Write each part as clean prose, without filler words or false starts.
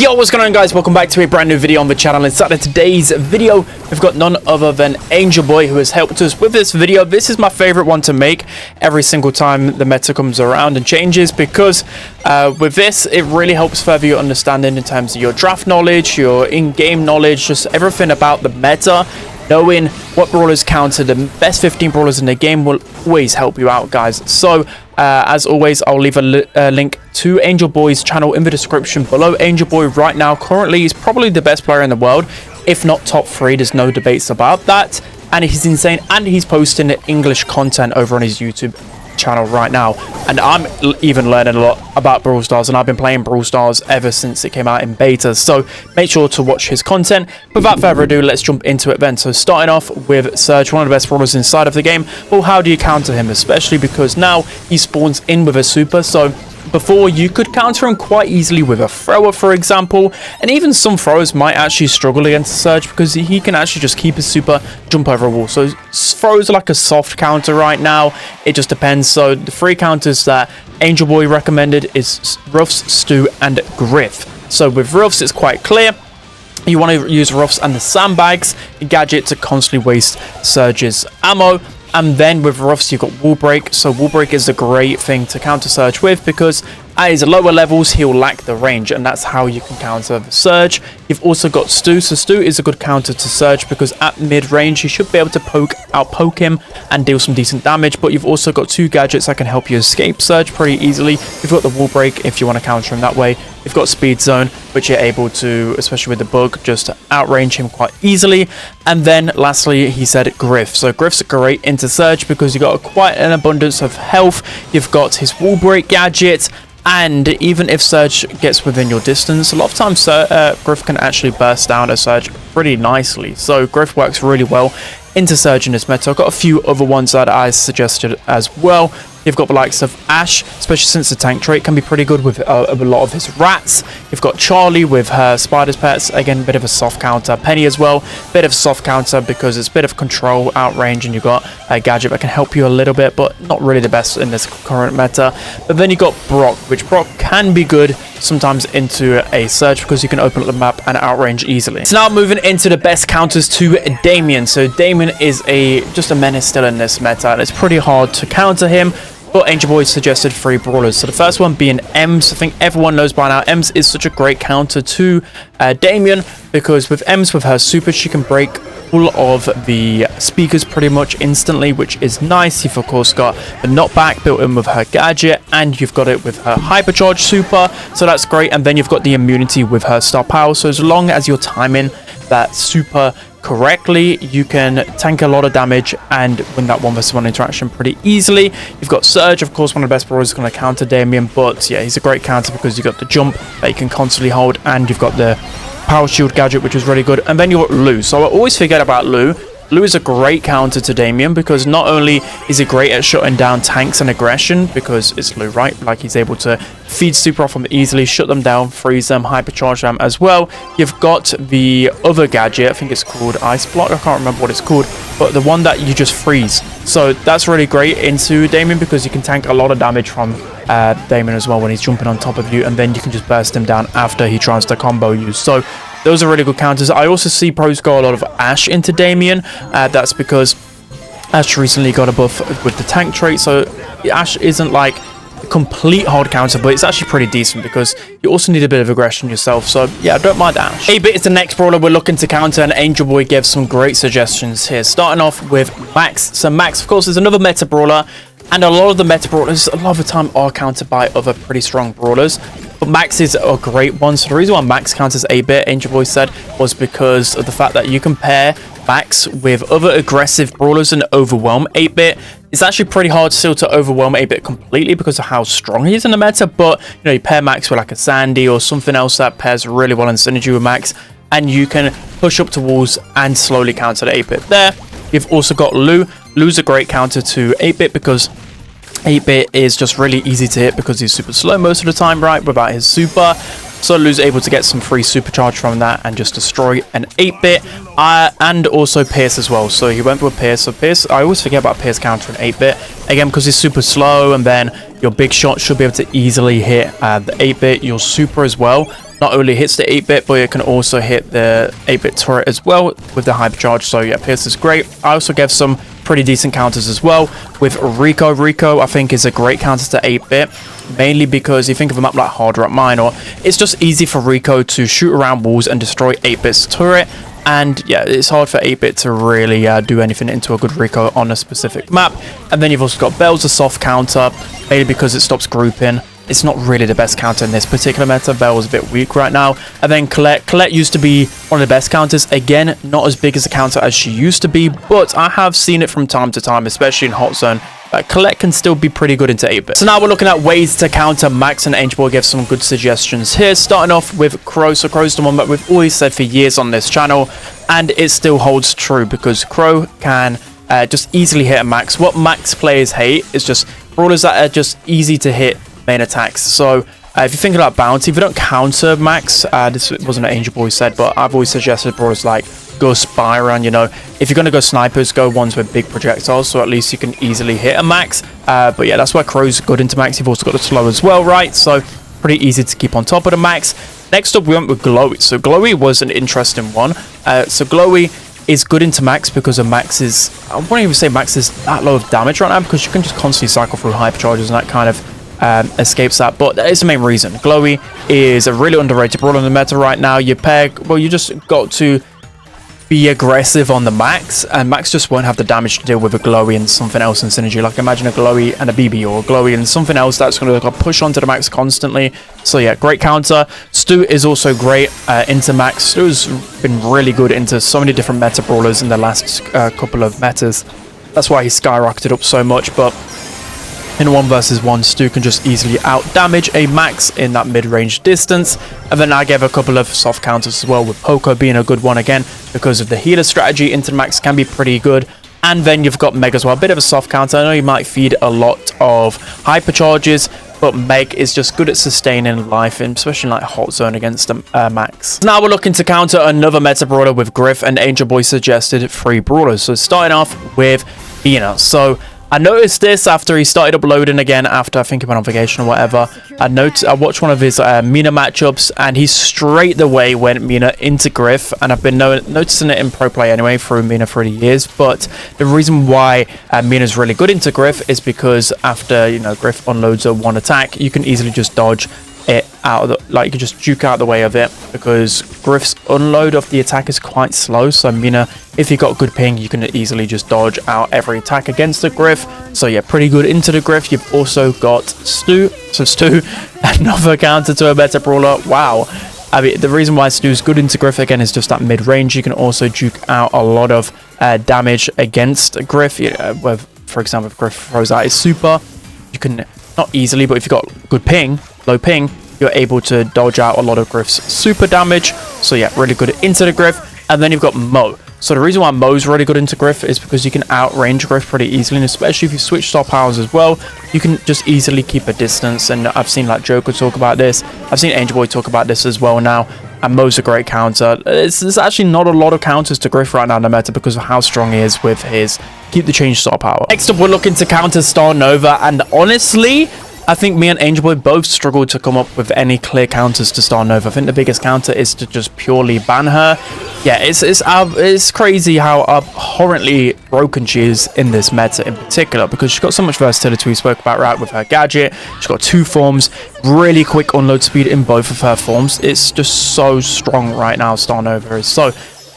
Yo, what's going on, guys? Welcome back to a brand new video on the channel. Inside of today's video, we've got none other than Angelboy, who has helped us with this video. This is my favorite one to make every single time the meta comes around and changes, because with this, it really helps further your understanding in terms of your draft knowledge, your in-game knowledge, just everything about the meta. Knowing what brawlers counter the best 15 brawlers in the game will always help you out, guys. So as always, I'll leave a link to Angelboy's channel in the description below. Angelboy right now currently is probably the best player in the world, if not top 3. There's no debates about that, and he's insane, and he's posting English content over on his YouTube channel right now, and I'm even learning a lot about Brawl Stars, and I've been playing Brawl Stars ever since it came out in beta, so make sure to watch his content. Without further ado, let's jump into it then. So starting off with Surge, one of the best brawlers inside of the game. Well, how do you counter him, especially because now he spawns in with a super? So before, you could counter him quite easily with a thrower, for example, and even some throwers might actually struggle against Surge because he can actually just keep his super, jump over a wall. So throws are like a soft counter right now. It just depends. So the 3 counters that Angelboy recommended is Ruffs, Stu, and Griff. So with Ruffs, it's quite clear. You want to use Ruffs and the sandbags gadget to constantly waste Surge's ammo. And then with Ruffs, you've got Wall Break. So Wall Break is a great thing to counter Surge with, because at his lower levels, he'll lack the range, and that's how you can counter the Surge. You've also got Stu. So Stu is a good counter to Surge because at mid-range, you should be able to outpoke him and deal some decent damage. But you've also got 2 gadgets that can help you escape Surge pretty easily. You've got the Wall Break if you want to counter him that way. You've got Speed Zone, which you're able to, especially with the bug, just outrange him quite easily. And then lastly, he said Griff. So Griff's great into Surge because you've got quite an abundance of health. You've got his Wall Break gadget, and even if Surge gets within your distance, a lot of times Griff can actually burst down a Surge pretty nicely. So Griff works really well into Surge in this meta. I've got a few other ones that I suggested as well. You've got the likes of Ash, especially since the tank trait can be pretty good with a lot of his rats. You've got Charlie with her spider's pets, again, a bit of a soft counter. Penny as well, bit of a soft counter because it's a bit of control, outrange, and you've got a gadget that can help you a little bit, but not really the best in this current meta. But then you've got Brock, which Brock can be good sometimes into a Surge because you can open up the map and outrange easily. So now moving into the best counters to Damian. So Damian is just a menace still in this meta, and it's pretty hard to counter him. But Angelboy suggested 3 brawlers. So the first one being Ems. I think everyone knows by now Ems is such a great counter to Damian, because with Ems, with her super, she can break all of the speakers pretty much instantly, which is nice. You've of course got the knockback built in with her gadget, and you've got it with her hypercharge super, so that's great. And then you've got the immunity with her star power. So as long as you're timing that super correctly, you can tank a lot of damage and win that 1v1 interaction pretty easily. You've got Surge, of course, one of the best brawlers going to counter Damian, but yeah, he's a great counter because you've got the jump that you can constantly hold, and you've got the power shield gadget, which is really good. And then you've got Lou. So I always forget about Lou. Lou is a great counter to Damian because not only is he great at shutting down tanks and aggression, because it's Lou, right? Like, he's able to feed super off them easily, shut them down, freeze them, hypercharge them as well. You've got the other gadget, I think it's called Ice Block, I can't remember what it's called, but the one that you just freeze. So that's really great into Damian because you can tank a lot of damage from Damian as well when he's jumping on top of you, and then you can just burst him down after he tries to combo you. So those are really good counters. I also see pros go a lot of Ash into Damian. That's because Ash recently got a buff with the tank trait. So Ash isn't like a complete hard counter, but it's actually pretty decent because you also need a bit of aggression yourself. So yeah, I don't mind Ash. 8-bit is the next brawler we're looking to counter, and Angelboy gives some great suggestions here. Starting off with Max. So Max, of course, is another meta brawler, and a lot of the meta brawlers a lot of the time are countered by other pretty strong brawlers. But Max is a great one. So the reason why Max counters 8-bit, Angelboy said, was because of the fact that you compare Max with other aggressive brawlers and overwhelm 8-bit. It's actually pretty hard still to overwhelm 8-bit completely because of how strong he is in the meta. But you know, you pair Max with like a Sandy or something else that pairs really well in synergy with Max, and you can push up to walls and slowly counter the 8-bit there. You've also got Lou. Lou's a great counter to 8-bit because 8-bit is just really easy to hit because he's super slow most of the time, right, without his super. So Lou's able to get some free supercharge from that and just destroy an 8-bit. And also Pierce as well. So he went with Pierce. So Pierce, I always forget about Pierce countering 8-bit. Again, because he's super slow, and then your big shot should be able to easily hit the 8-bit. Your super as well not only hits the 8-bit, but it can also hit the 8-bit turret as well with the hypercharge. So yeah, Pierce is great. I also gave some pretty decent counters as well with Rico. Rico, I think, is a great counter to 8-bit, mainly because you think of a map like Hard Rock Minor, it's just easy for Rico to shoot around walls and destroy 8-bit's turret. And yeah, it's hard for 8-bit to really do anything into a good Rico on a specific map. And then you've also got Bell's a soft counter, mainly because it stops grouping. It's not really the best counter in this particular meta. Bell is a bit weak right now. And then Colette. Colette used to be one of the best counters. Again, not as big as a counter as she used to be, but I have seen it from time to time, especially in Hot Zone. Colette can still be pretty good into 8-bit. So now we're looking at ways to counter Max, and Angelboy gives some good suggestions here, starting off with Crow. So Crow's the one that we've always said for years on this channel, and it still holds true because Crow can just easily hit a Max. What Max players hate is just brawlers that are just easy to hit main attacks. So if you're thinking about bounty, if you don't counter Max, this wasn't what Angelboy said, but I've always suggested brawlers like go Byron, you know, if you're going to go snipers, go ones with big projectiles, so at least you can easily hit a Max. But yeah, that's why Crow's good into Max. You've also got the slow as well, right? So pretty easy to keep on top of the Max. Next up, we went with Glowy. So Glowy was an interesting one. So Glowy is good into Max because of Max's, I won't even say Max is that low of damage right now, because you can just constantly cycle through hypercharges and that kind of escapes that. But that is the main reason. Glowy is a really underrated brawler in the meta right now. You just got to be aggressive on the Max, and Max just won't have the damage to deal with a Glowy and something else in synergy. Like imagine a Glowy and a BB, or a Glowy and something else that's going to push onto the Max constantly. So yeah, great counter. Stu is also great into Max. Stu's been really good into so many different meta brawlers in the last couple of metas. That's why he skyrocketed up so much. But in 1v1, Stu can just easily out damage a Max in that mid-range distance. And then I gave a couple of soft counters as well, with Poco being a good one again because of the healer strategy into the Max can be pretty good. And then you've got Meg as well, a bit of a soft counter. I know you might feed a lot of hypercharges, but Meg is just good at sustaining life, especially in like Hot Zone against the Max. Now we're looking to counter another meta brawler with Griff, and Angelboy suggested 3 brawlers. So starting off with Bina. So I noticed this after he started uploading again, after I think he went on vacation or whatever. I watched one of his Mina matchups, and he straight away went Mina into Griff, and I've been noticing it in pro play anyway through Mina for the years. But the reason why Mina's really good into Griff is because after, you know, Griff unloads a one attack, you can easily just dodge it out of the, like, you can just juke out the way of it, because Griff's unload of the attack is quite slow. So Mina, if you got good ping, you can easily just dodge out every attack against the Griff. So yeah, pretty good into the Griff. You've also got Stu. So Stu, another counter to a better brawler. Wow. I mean, the reason why Stu's good into Griff again is just that mid-range. You can also juke out a lot of damage against Griff. Where, for example, if Griff throws out his super, you can, not easily, but if you've got good ping, low ping, you're able to dodge out a lot of Griff's super damage. So yeah, really good into the Griff. And then you've got Mo. So the reason why Mo's really good into Griff is because you can outrange Griff pretty easily, and especially if you switch star powers as well, you can just easily keep a distance. And I've seen like Joker talk about this. I've seen Angelboy talk about this as well now. And Mo's a great counter. There's actually not a lot of counters to Griff right now in the meta because of how strong he is with his keep the change star power. Next up, we're looking to counter Star Nova, and honestly, I think me and Angelboy both struggled to come up with any clear counters to Star Nova. I think the biggest counter is to just purely ban her. Yeah, it's crazy how abhorrently broken she is in this meta in particular, because she's got so much versatility. We spoke about, right, with her gadget. She's got 2 forms, really quick unload speed in both of her forms. It's just so strong right now, Star Nova is. So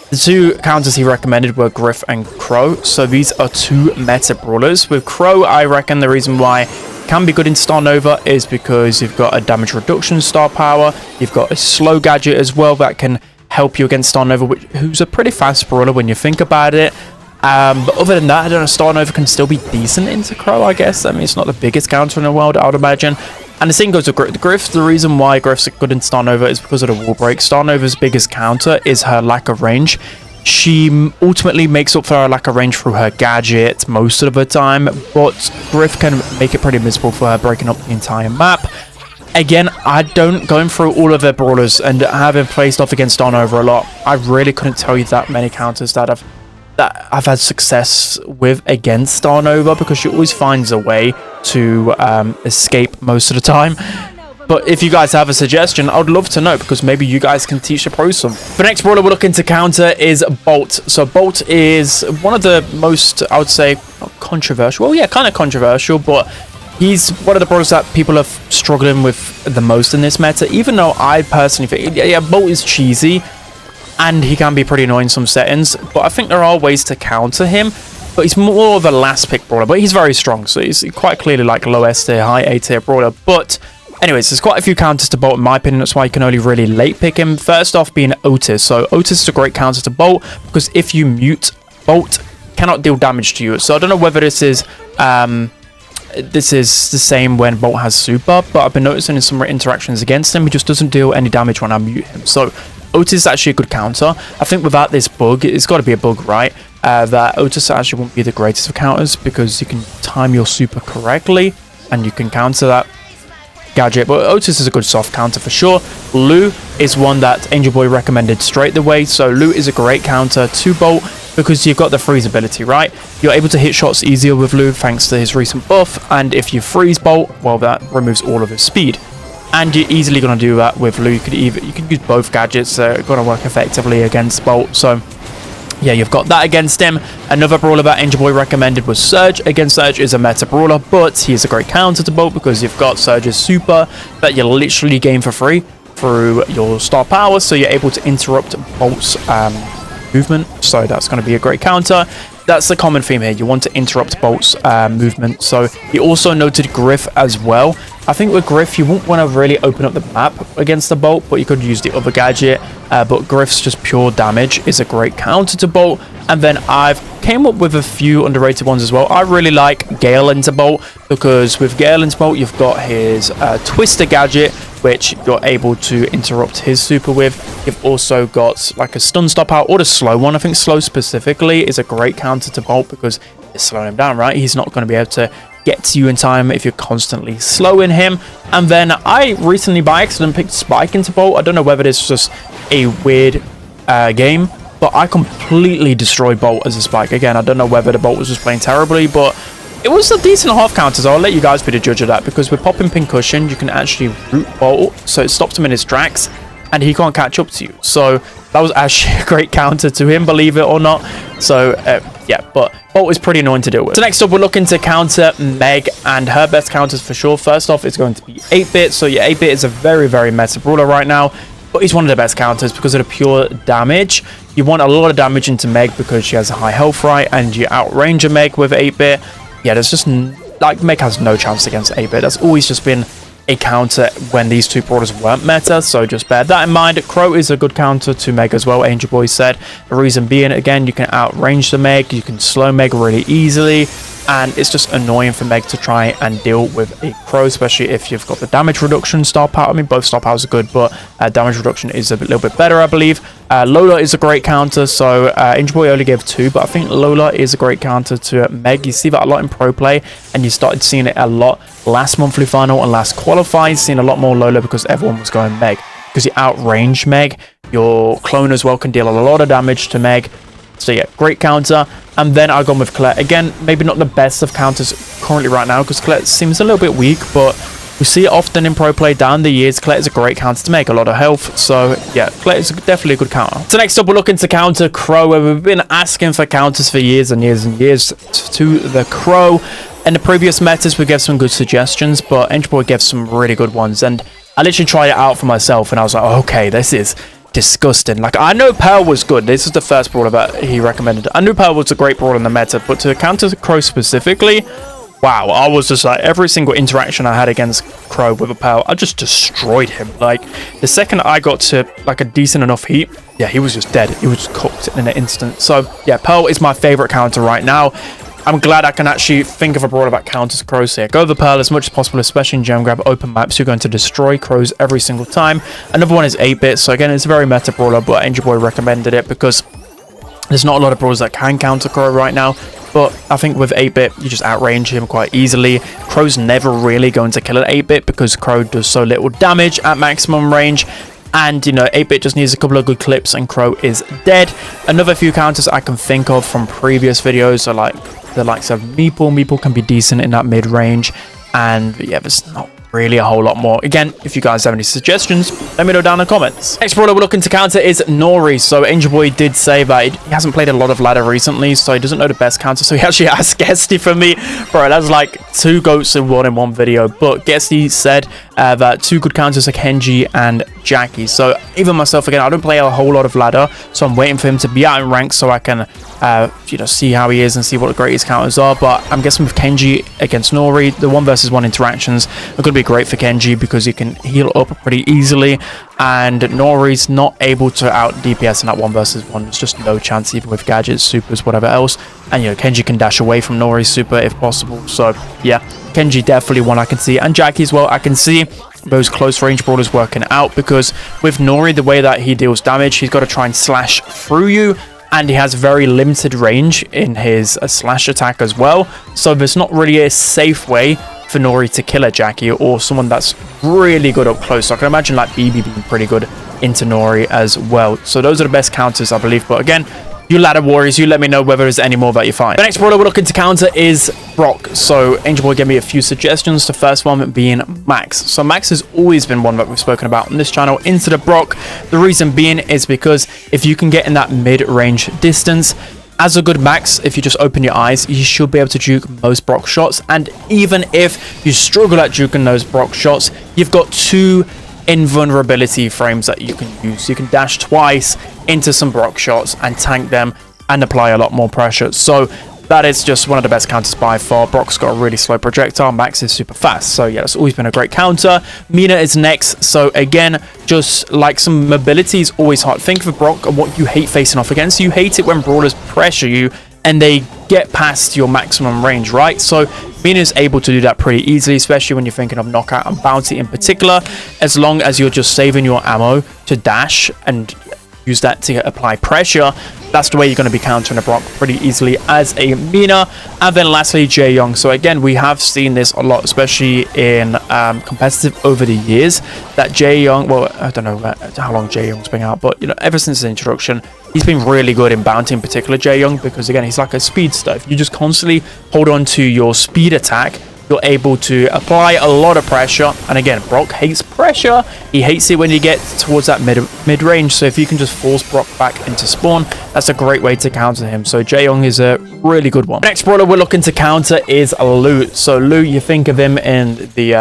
the 2 counters he recommended were Griff and Crow. So these are 2 meta brawlers. With Crow, I reckon the reason why can be good in Star Nova is because you've got a damage reduction star power, you've got a slow gadget as well that can help you against Star Nova, who's a pretty fast brawler when you think about it. But other than that, I don't know, Star Nova can still be decent into Crow, I guess. I mean, it's not the biggest counter in the world, I would imagine. And the same goes with Griff. The reason why Griff's good in Star Nova is because of the wall break. Star Nova's biggest counter is her lack of range. She ultimately makes up for her lack of range through her gadget most of the time, but Griff can make it pretty miserable for her, breaking up the entire map. Again, going through all of their brawlers and having played stuff against Star Nova a lot, I really couldn't tell you that many counters that have that I've had success with against Starnova, because she always finds a way to escape most of the time. But if you guys have a suggestion, I would love to know, because maybe you guys can teach the pros some. The next brawler we're looking to counter is Bolt. So Bolt is one of the most, I would say, not controversial. Well, yeah, kind of controversial, but he's one of the brawlers that people are struggling with the most in this meta. Even though I personally think, yeah, Bolt is cheesy, and he can be pretty annoying in some settings. But I think there are ways to counter him. But he's more of a last pick brawler, but he's very strong. So he's quite clearly like low S tier, high A tier brawler. But anyways, there's quite a few counters to Bolt in my opinion. That's why you can only really late pick him. First off being Otis. So Otis is a great counter to Bolt, because if you mute, Bolt cannot deal damage to you. So I don't know whether this is the same when Bolt has super, but I've been noticing in some interactions against him, he just doesn't deal any damage when I mute him. So Otis is actually a good counter. I think without this bug, it's got to be a bug, right? That Otis actually won't be the greatest of counters, because you can time your super correctly and you can counter that gadget. But Otis is a good soft counter for sure. Lou is one that Angelboy recommended straight away. So Lou is a great counter to Bolt, because you've got the freeze ability, right? You're able to hit shots easier with Lou thanks to his recent buff, and if you freeze Bolt, well, that removes all of his speed. And you're easily going to do that with Lou. You can use both gadgets. They're going to work effectively against Bolt. So yeah, you've got that against him. Another brawler that Angelboy recommended was Surge. Again, Surge is a meta brawler, but he is a great counter to Bolt, because you've got Surge's super that you literally gain for free through your star power. So you're able to interrupt Bolt's movement. So that's going to be a great counter. That's the common theme here. You want to interrupt Bolt's movement. So he also noted Griff as well. I think with Griff, you won't want to really open up the map against the Bolt, but you could use the other gadget. But Griff's just pure damage is a great counter to Bolt. And then I've came up with a few underrated ones as well. I really like Gale into Bolt, because with Gale into Bolt, you've got his Twister gadget, which you're able to interrupt his super with. You've also got like a stun stop out, or the slow one. I think slow specifically is a great counter to Bolt, because it's slowing him down, right? He's not going to be able to get to you in time if you're constantly slowing him. And then I recently by accident picked Spike into Bolt. I don't know whether this was just a weird game, but I completely destroyed Bolt as a Spike. Again, I don't know whether the Bolt was just playing terribly, but it was a decent half counter, so I'll let you guys be the judge of that, because with popping Pincushion, you can actually root Bolt, so it stops him in his tracks, and he can't catch up to you. So that was actually a great counter to him, believe it or not. So yeah, but Bolt is pretty annoying to deal with. So next up, we're looking to counter Meg, and her best counters for sure. First off, it's going to be 8-bit. So yeah, 8-bit is a very, very meta brawler right now, but he's one of the best counters because of the pure damage. You want a lot of damage into Meg because she has a high health, right? And you outrange a Meg with 8-bit. Yeah, there's just, like, Meg has no chance against 8-bit. That's always just been a counter when these two brawlers weren't meta, so just bear that in mind. Crow is a good counter to Meg as well, Angelboy said. The reason being, again, you can outrange the Meg, you can slow Meg really easily, and it's just annoying for Meg to try and deal with a Crow, especially if you've got the damage reduction star power. I mean, both star powers are good, but damage reduction is a little bit better, I believe. Lola is a great counter, so Angelboy only gave 2, but I think Lola is a great counter to Meg. You see that a lot in pro play, and you started seeing it a lot last monthly final and last qualified, seeing a lot more Lola because everyone was going Meg. Because you outrange Meg, your clone as well can deal a lot of damage to Meg. So yeah, great counter. And then I've gone with Colette. Again, maybe not the best of counters currently right now, because Colette seems a little bit weak, but we see it often in pro play down the years. Colette is a great counter to make, a lot of health. So yeah, Colette is definitely a good counter. So next up, we're looking to counter Crow, where we've been asking for counters for years and years and years to the Crow. In the previous metas, we gave some good suggestions, but Angelboy gave some really good ones. And I literally tried it out for myself, and I was like, oh, okay, this is disgusting. Like, I know Pearl was good. This is the first brawler that he recommended. I knew Pearl was a great brawler in the meta, but to counter Crow specifically, wow, I was just like, every single interaction I had against Crow with a Pearl, I just destroyed him. Like, the second I got to like a decent enough heat, yeah, he was just dead. He was just cooked in an instant. So yeah, Pearl is my favorite counter right now. I'm glad I can actually think of a brawler that counters Crows here. Go the Pearl as much as possible, especially in gem grab open maps. You're going to destroy Crows every single time. Another one is 8-bit. So again, it's a very meta brawler, but Angelboy recommended it because there's not a lot of brawlers that can counter Crow right now. But I think with 8-bit, you just outrange him quite easily. Crow's never really going to kill an 8-bit because Crow does so little damage at maximum range. And, you know, 8-Bit just needs a couple of good clips and Crow is dead. Another few counters I can think of from previous videos are like the likes of Meeple. Meeple can be decent in that mid-range. And yeah, there's not really a whole lot more. Again, if you guys have any suggestions, let me know down in the comments. Next brawler we're looking to counter is Nori. So Angelboy did say that he hasn't played a lot of ladder recently, so he doesn't know the best counter. So he actually asked Guesty for me. Bro, that's like 2 goats in one video. But Guesty said that 2 good counters are Kenji and Jackie. So even myself, again, I don't play a whole lot of ladder, so I'm waiting for him to be out in rank so I can you know, see how he is and see what the greatest counters are. But I'm guessing with Kenji against Nori, the 1v1 interactions are going to be great for Kenji because he can heal up pretty easily, and Nori's not able to out DPS in that 1v1. There's just no chance, even with gadgets, supers, whatever else. And you know, Kenji can dash away from Nori's super if possible. So yeah, Kenji definitely one I can see, and Jackie as well. I can see those close range brawlers working out, because with Nori, the way that he deals damage, he's got to try and slash through you, and he has very limited range in his slash attack as well. So there's not really a safe way for Nori to kill a Jackie or someone that's really good up close. So I can imagine like BB being pretty good into Nori as well. So those are the best counters, I believe. But again, you ladder warriors, you let me know whether there's any more that you find. The next brawler we're looking to counter is Brock. So Angelboy gave me a few suggestions. The first one being Max. So Max has always been one that we've spoken about on this channel into the Brock. The reason being is because if you can get in that mid-range distance, as a good Max, if you just open your eyes, you should be able to juke most Brock shots. And even if you struggle at juking those Brock shots, you've got 2 invulnerability frames that you can use. You can dash twice into some Brock shots and tank them and apply a lot more pressure. So that is just one of the best counters by far. Brock's got a really slow projectile. Max is super fast. So yeah, that's always been a great counter. Mina is next. So again, just like some mobility is always hard. Think of Brock and what you hate facing off against. You hate it when brawlers pressure you and they get past your maximum range, right? So Mina is able to do that pretty easily, especially when you're thinking of knockout and bounty in particular, as long as you're just saving your ammo to dash and use that to apply pressure. That's the way you're going to be countering a Brock pretty easily as a Mina. And then lastly, Jae Young. So again, we have seen this a lot, especially in competitive over the years, that Jae Young, well, I don't know how long Jae Young's been out, but you know, ever since his introduction, he's been really good in bounty, in particular Jae Young, because again, he's like a speedster. If you just constantly hold on to your speed attack, you're able to apply a lot of pressure. And again, Brock hates pressure. He hates it when you get towards that mid-range. So if you can just force Brock back into spawn, that's a great way to counter him. So Jae Young is a really good one. Next brawler we're looking to counter is Lu. So Lu, you think of him in the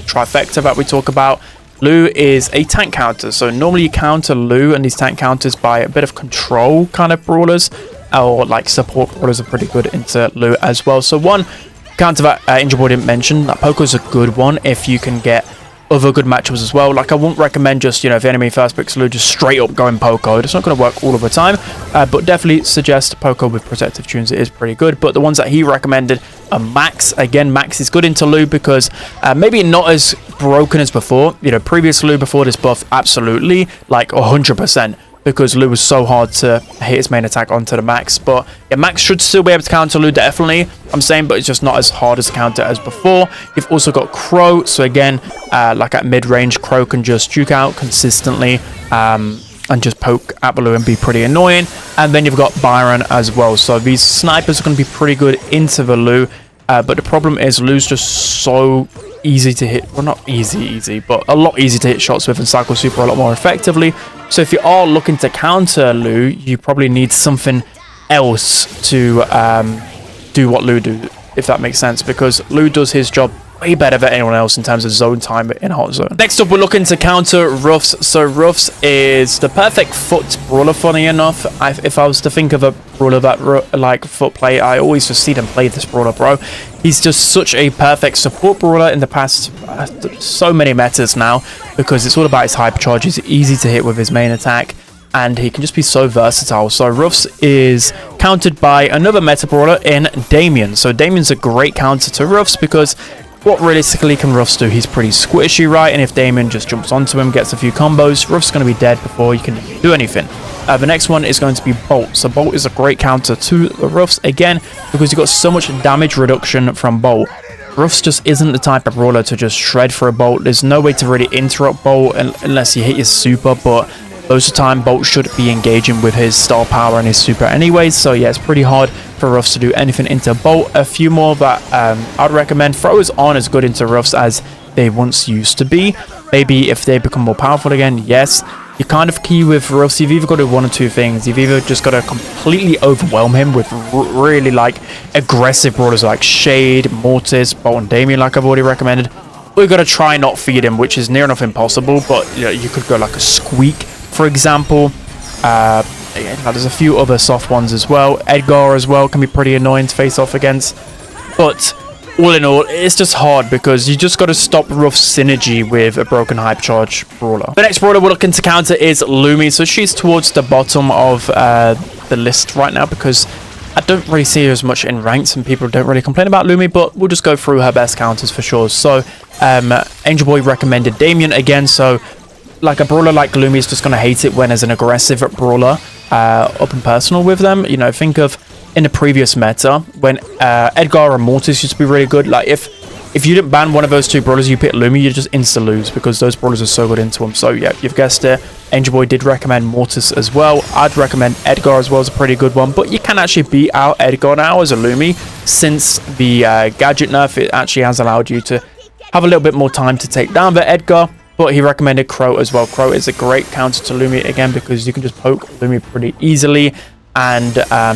trifecta that we talk about. Lu is a tank counter. So normally you counter Lu and these tank counters by a bit of control kind of brawlers, or like support brawlers are pretty good into Lu as well. So one counter that Angelboy didn't mention, that Poco's a good one if you can get other good matchups as well. Like, I wouldn't recommend just, you know, if the enemy first picks Lu, just straight up going Poco. It's not going to work all of the time, but definitely suggest Poco with protective tunes. It is pretty good. But the ones that he recommended are Max. Again, Max is good into Lu because maybe not as broken as before. You know, previous Lu before this buff, absolutely, like 100%. Because Lu was so hard to hit his main attack onto the Max. But yeah, Max should still be able to counter Lu, definitely, I'm saying, but it's just not as hard as counter as before. You've also got Crow. So again, like at mid-range, Crow can just juke out consistently and just poke at the Lu and be pretty annoying. And then you've got Byron as well. So these snipers are going to be pretty good into the Lu. But the problem is Lu's just so easy to hit. Well, not easy, but a lot easier to hit shots with and cycle super a lot more effectively. So if you are looking to counter Lu, you probably need something else to do what Lu do, if that makes sense, because Lu does his job way better than anyone else in terms of zone time in hot zone. Next up, we're looking to counter Ruffs. So Ruffs is the perfect foot brawler, funny enough. If I was to think of a brawler that like foot play, I always just see them play this brawler, bro. He's just such a perfect support brawler in the past so many metas now, because it's all about his hypercharge. He's easy to hit with his main attack, and he can just be so versatile. So Ruffs is countered by another meta brawler in Damian. So Damian's a great counter to Ruffs because what realistically can Ruffs do? He's pretty squishy, right? And if Damian just jumps onto him, gets a few combos, Ruffs going to be dead before he can do anything. The next one is going to be Bolt. So Bolt is a great counter to the Ruffs, again, because you've got so much damage reduction from Bolt. Ruffs just isn't the type of brawler to just shred for a Bolt. There's no way to really interrupt Bolt unless you hit your super, but most of the time Bolt should be engaging with his star power and his super anyways. So yeah, it's pretty hard for Ruffs to do anything into Bolt. A few more that I'd recommend. Throwers aren't as good into Ruffs as they once used to be. Maybe if they become more powerful again, yes. You kind of key with Ruffs, you've either got to do one or two things. You've either just got to completely overwhelm him with really like aggressive brawlers like Shade, Mortis, Bolt and Damian like I've already recommended. Or you've got to try not feed him, which is near enough impossible, but you know, you could go like a Squeak, for example. There's a few other soft ones as well. Edgar as well can be pretty annoying to face off against. But all in all, it's just hard because you just got to stop Ruff's synergy with a broken hype charge brawler. The next brawler we're looking to counter is Lumi. So she's towards the bottom of the list right now because I don't really see her as much in ranks and people don't really complain about Lumi, but we'll just go through her best counters for sure. So Angelboy recommended Damian again. So like a brawler like Lumi is just going to hate it when there's an aggressive brawler up and personal with them. You know, think of in the previous meta when Edgar and Mortis used to be really good. Like if you didn't ban one of those two brawlers, you pick Lumi, you just insta lose because those brawlers are so good into them. So yeah, you've guessed it. Angelboy did recommend Mortis as well. I'd recommend Edgar as well as a pretty good one, but you can actually beat out Edgar now as a Lumi since the gadget nerf. It actually has allowed you to have a little bit more time to take down the Edgar. But he recommended Crow as well. Crow is a great counter to Lumi again because you can just poke Lumi pretty easily and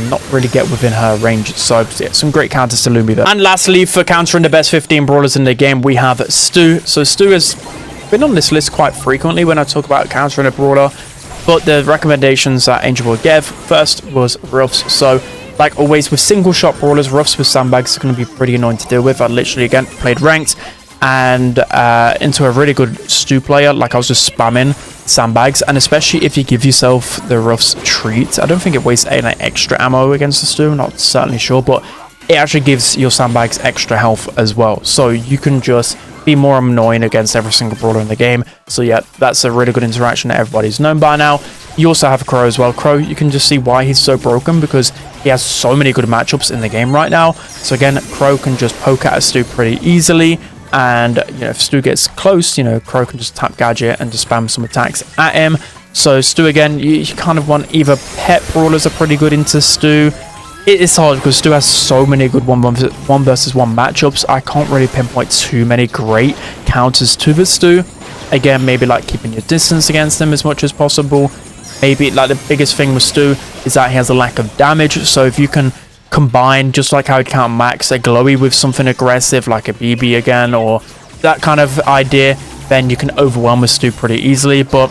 not really get within her range. So yeah, some great counters to Lumi there. And lastly, for countering the best 15 brawlers in the game, we have Stu. So Stu has been on this list quite frequently when I talk about countering a brawler, but the recommendations that Angelboy gave first was Ruffs. So like always with single shot brawlers, Ruffs with sandbags are going to be pretty annoying to deal with. I literally again played ranked and into a really good Stu player, like I was just spamming sandbags, and especially if you give yourself the Ruffs treat. I don't think it wastes any extra ammo against the Stu, not certainly sure, but it actually gives your sandbags extra health as well, so you can just be more annoying against every single brawler in the game. So yeah, that's a really good interaction that everybody's known by now. You also have Crow as well. Crow, you can just see why he's so broken because he has so many good matchups in the game right now. So again, Crow can just poke at a Stu pretty easily. And you know, if Stu gets close, you know, Crow can just tap gadget and just spam some attacks at him. So Stu again, you kind of want either pet brawlers are pretty good into Stu. It is hard because Stu has so many good one versus one matchups. I can't really pinpoint too many great counters to the Stu. Again, maybe like keeping your distance against him as much as possible. Maybe like the biggest thing with Stu is that he has a lack of damage. So if you can combine, just like how you count Max, a glowy with something aggressive like a BB again or that kind of idea, then you can overwhelm a Stu pretty easily. But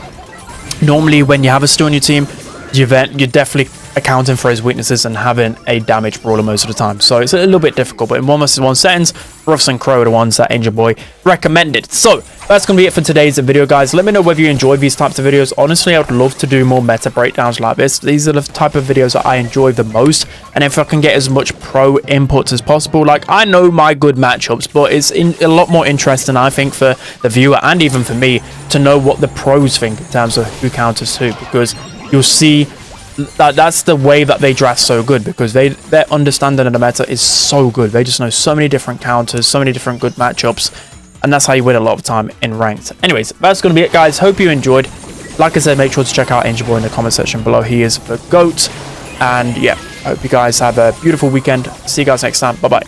normally when you have a Stu on your team, you're definitely accounting for his weaknesses and having a damage brawler most of the time. So it's a little bit difficult, but in 1 vs 1 settings, Ruffs and Crow are the ones that Angelboy recommended. So that's going to be it for today's video, guys. Let me know whether you enjoy these types of videos. Honestly, I would love to do more meta breakdowns like this. These are the type of videos that I enjoy the most, and if I can get as much pro inputs as possible, like I know my good matchups, but it's a lot more interesting, I think, for the viewer and even for me to know what the pros think in terms of who counters who, because you'll see that's the way that they draft so good, because their understanding of the meta is so good. They just know so many different counters, so many different good matchups, and that's how you win a lot of time in ranked. Anyways, that's going to be it, guys. Hope you enjoyed. Like I said, make sure to check out Angelboy in the comment section below. He is the GOAT. And yeah, I hope you guys have a beautiful weekend. See you guys next time. Bye bye.